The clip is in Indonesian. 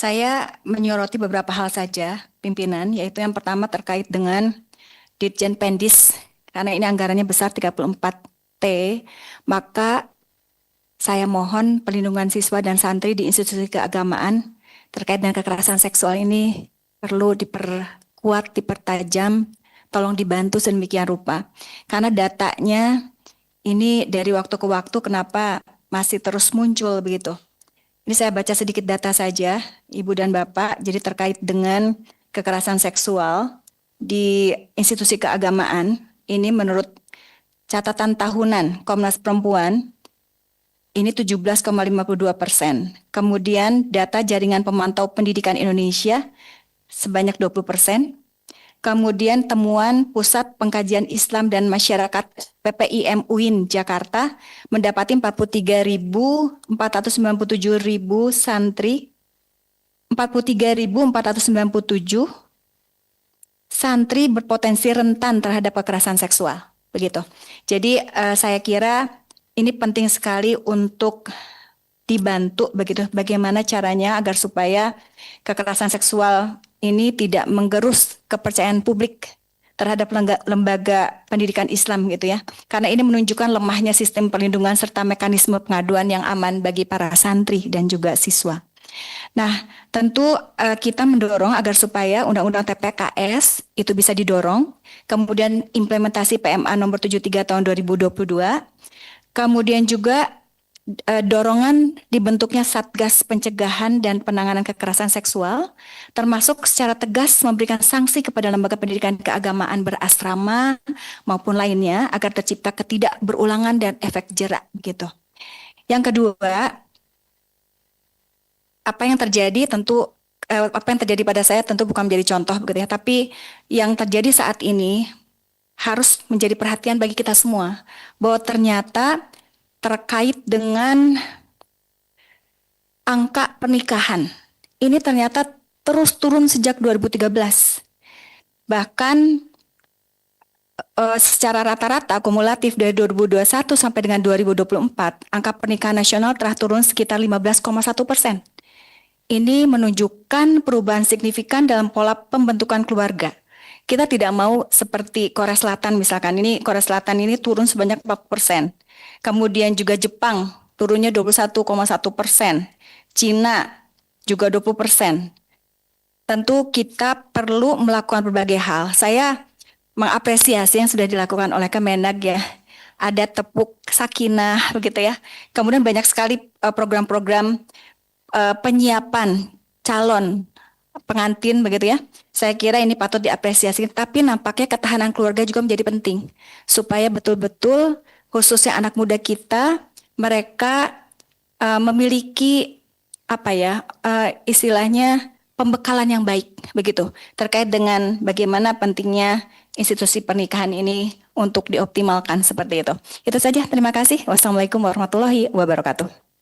Saya menyoroti beberapa hal saja, pimpinan, yaitu yang pertama terkait dengan Ditjen Pendis, karena ini anggarannya besar 34T, maka saya mohon pelindungan siswa dan santri di institusi keagamaan terkait dengan kekerasan seksual ini perlu diperkuat, dipertajam, tolong dibantu sedemikian rupa. Karena datanya ini dari waktu ke waktu kenapa masih terus muncul begitu. Ini saya baca sedikit data saja, Ibu dan Bapak, jadi terkait dengan kekerasan seksual di institusi keagamaan, ini menurut catatan tahunan Komnas Perempuan, ini 17,52%. Kemudian data Jaringan Pemantau Pendidikan Indonesia sebanyak 20%. Kemudian temuan Pusat Pengkajian Islam dan Masyarakat PPIM UIN Jakarta mendapati 43.497 santri, 43.497 santri berpotensi rentan terhadap kekerasan seksual. Begitu. Jadi saya kira ini penting sekali untuk dibantu begitu. Bagaimana caranya agar supaya kekerasan seksual ini tidak menggerus kepercayaan publik terhadap lembaga pendidikan Islam gitu ya. Karena ini menunjukkan lemahnya sistem perlindungan serta mekanisme pengaduan yang aman bagi para santri dan juga siswa. Nah, tentu kita mendorong agar supaya Undang-Undang TPKS itu bisa didorong, kemudian implementasi PMA nomor 73 tahun 2022, kemudian juga dorongan dibentuknya Satgas Pencegahan dan Penanganan Kekerasan Seksual, termasuk secara tegas memberikan sanksi kepada lembaga pendidikan keagamaan berasrama maupun lainnya agar tercipta ketidakberulangan dan efek jerak gitu. Yang kedua, apa yang terjadi pada saya tentu bukan menjadi contoh begitu ya, tapi yang terjadi saat ini harus menjadi perhatian bagi kita semua bahwa ternyata terkait dengan angka pernikahan. Ini ternyata terus turun sejak 2013. Bahkan secara rata-rata akumulatif dari 2021 sampai dengan 2024, angka pernikahan nasional telah turun sekitar 15,1%. Ini menunjukkan perubahan signifikan dalam pola pembentukan keluarga. Kita tidak mau seperti Korea Selatan misalkan, Korea Selatan ini turun sebanyak 40%. Kemudian juga Jepang turunnya 21,1%. Cina juga 20%. Tentu kita perlu melakukan berbagai hal. Saya mengapresiasi yang sudah dilakukan oleh Kemenag ya. Ada tepuk sakinah begitu ya. Kemudian banyak sekali program-program penyiapan calon pengantin begitu ya. Saya kira ini patut diapresiasi, tapi nampaknya ketahanan keluarga juga menjadi penting supaya betul-betul khususnya anak muda kita mereka memiliki istilahnya pembekalan yang baik begitu terkait dengan bagaimana pentingnya institusi pernikahan ini untuk dioptimalkan seperti itu. Itu saja, terima kasih. Wassalamualaikum warahmatullahi wabarakatuh.